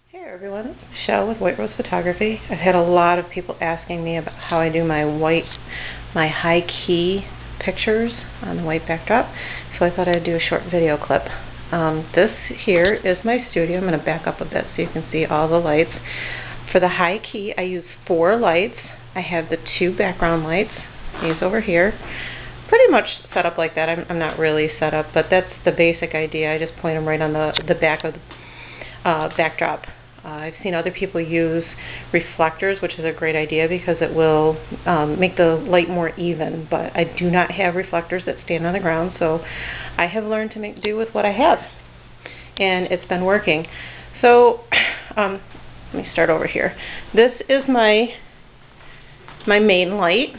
Hey everyone, it's Michelle with White Rose Photography. I've had a lot of people asking me about how I do my high key pictures on the white backdrop, so I thought I'd do a short video clip. This here is my studio. I'm going to back up a bit so you can see all the lights. For the high key, I use 4 lights. I have the 2 background lights, these over here. Pretty much set up like that. I'm not really set up, but that's the basic idea. I just point them right on the back of the backdrop. I've seen other people use reflectors, which is a great idea because it will make the light more even, but I do not have reflectors that stand on the ground, so I have learned to make do with what I have, and it's been working. So let me start over here. This is my main light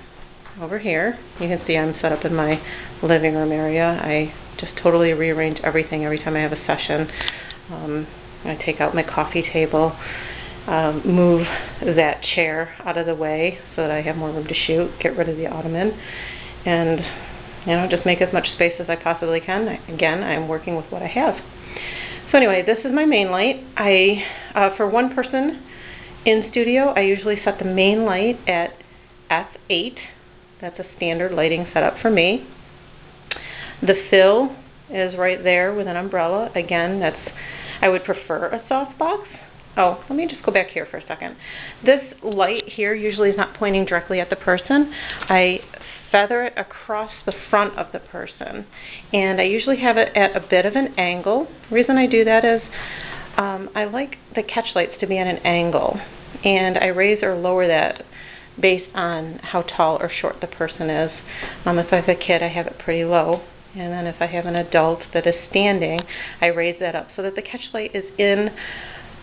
over here. You can see I'm set up in my living room area. I just totally rearrange everything every time I have a session. I take out my coffee table, move that chair out of the way so that I have more room to shoot, get rid of the ottoman, and just make as much space as I possibly can. Again, I'm working with what I have. So anyway, this is my main light. For one person in studio, I usually set the main light at f8. That's a standard lighting setup for me. The fill is right there with an umbrella. Again, I would prefer a softbox. Oh, let me just go back here for a second. This light here usually is not pointing directly at the person. I feather it across the front of the person, and I usually have it at a bit of an angle. The reason I do that is I like the catch lights to be at an angle, and I raise or lower that based on how tall or short the person is. If I have a kid, I have it pretty low. And then if I have an adult that is standing, I raise that up so that the catch light is in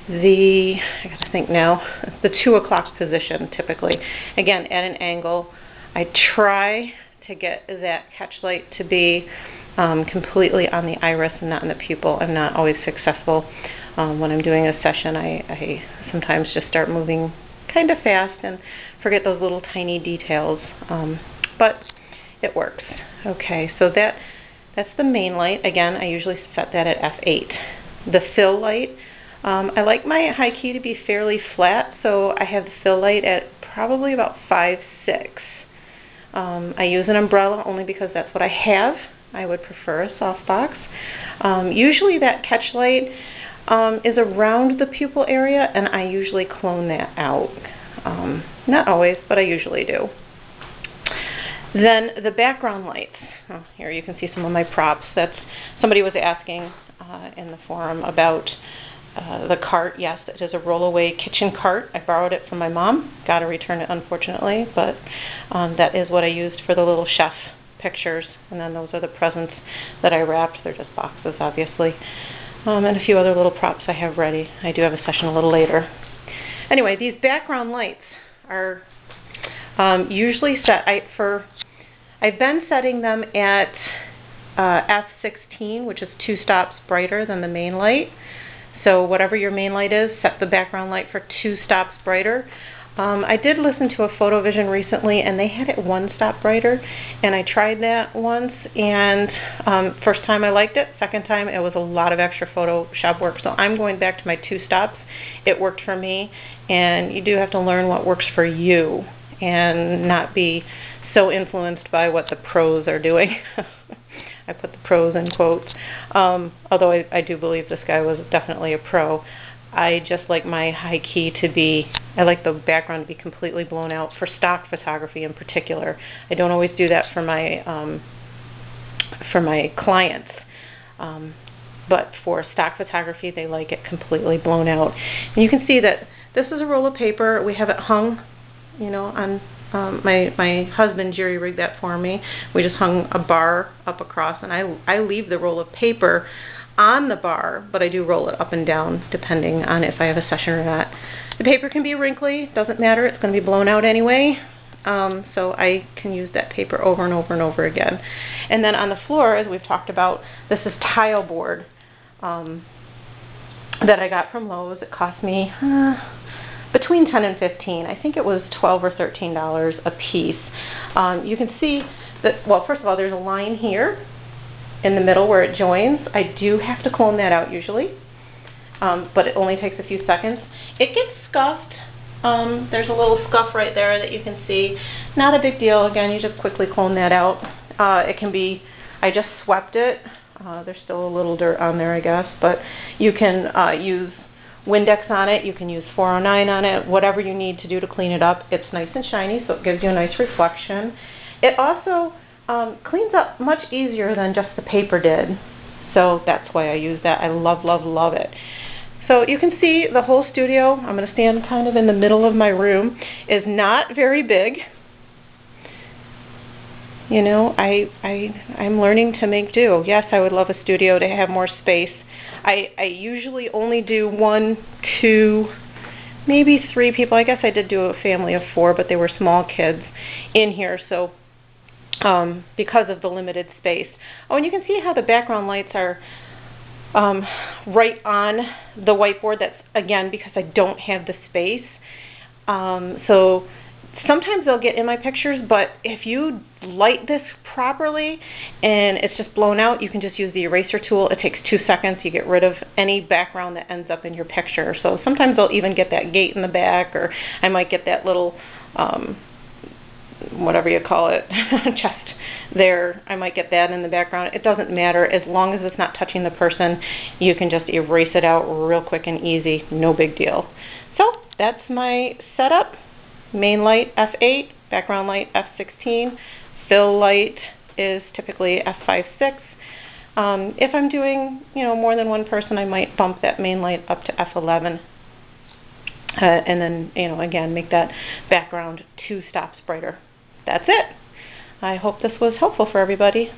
the, I gotta think now, the 2 o'clock position typically. Again, at an angle. I try to get that catch light to be completely on the iris and not in the pupil. I'm not always successful. When I'm doing a session, I sometimes just start moving kind of fast and forget those little tiny details. But it works. Okay, so that's the main light. Again, I usually set that at f8. The fill light, I like my high key to be fairly flat, so I have the fill light at probably about 5, 6. I use an umbrella only because that's what I have. I would prefer a softbox. Usually that catch light is around the pupil area, and I usually clone that out. Not always, but I usually do. Then the background lights. Oh, here you can see some of my props. Somebody was asking in the forum about the cart. Yes, it is a rollaway kitchen cart. I borrowed it from my mom. Got to return it, unfortunately, but that is what I used for the little chef pictures. And then those are the presents that I wrapped. They're just boxes, obviously. And a few other little props I have ready. I do have a session a little later. Anyway, these background lights are usually set. I've been setting them at f16, which is 2 stops brighter than the main light. So whatever your main light is, set the background light for 2 stops brighter. I did listen to a PhotoVision recently, and they had it 1 stop brighter, and I tried that once, and first time I liked it, second time it was a lot of extra Photoshop work, so I'm going back to my 2 stops. It worked for me, and you do have to learn what works for you and not be so influenced by what the pros are doing. I put the pros in quotes, although I do believe this guy was definitely a pro. I just like my high key to be, I like the background to be completely blown out for stock photography in particular. I don't always do that for my clients, but for stock photography they like it completely blown out. And you can see that this is a roll of paper. We have it hung, on my husband jerry rigged that for me. We just hung a bar up across, and I leave the roll of paper on the bar, but I do roll it up and down depending on if I have a session or not. The paper can be wrinkly, doesn't matter, it's going to be blown out anyway, so I can use that paper over and over and over again. And then on the floor, as we've talked about, this is tile board that I got from Lowe's. It cost me between $10 and $15. I think it was $12 or $13 a piece. You can see that, well, first of all, there's a line here in the middle where it joins. I do have to clone that out usually. but it only takes a few seconds. It gets scuffed. There's a little scuff right there that you can see. Not a big deal. Again, you just quickly clone that out. It can be, I just swept it. There's still a little dirt on there, I guess, but you can use Windex on it. You can use 409 on it, whatever you need to do to clean it up. It's nice and shiny, so it gives you a nice reflection. It also cleans up much easier than just the paper did, so that's why I use that. I love, love, love it. So you can see the whole studio. I'm going to stand kind of in the middle of my room. Is not very big. You know, I'm learning to make do. Yes, I would love a studio to have more space. I usually only do 1, 2, maybe 3 people. I guess I did do a family of 4, but they were small kids in here, so because of the limited space. Oh, and you can see how the background lights are right on the whiteboard. That's, again, because I don't have the space. So sometimes they'll get in my pictures, but if you light this properly and it's just blown out, you can just use the eraser tool. It takes 2 seconds. You get rid of any background that ends up in your picture. So sometimes they'll even get that gate in the back, or I might get that little whatever you call it, chest there. I might get that in the background. It doesn't matter. As long as it's not touching the person, you can just erase it out real quick and easy. No big deal. So that's my setup. Main light f8, background light f16, fill light is typically f5.6. If I'm doing, more than one person, I might bump that main light up to f11. And then, again, make that background 2 stops brighter. That's it. I hope this was helpful for everybody.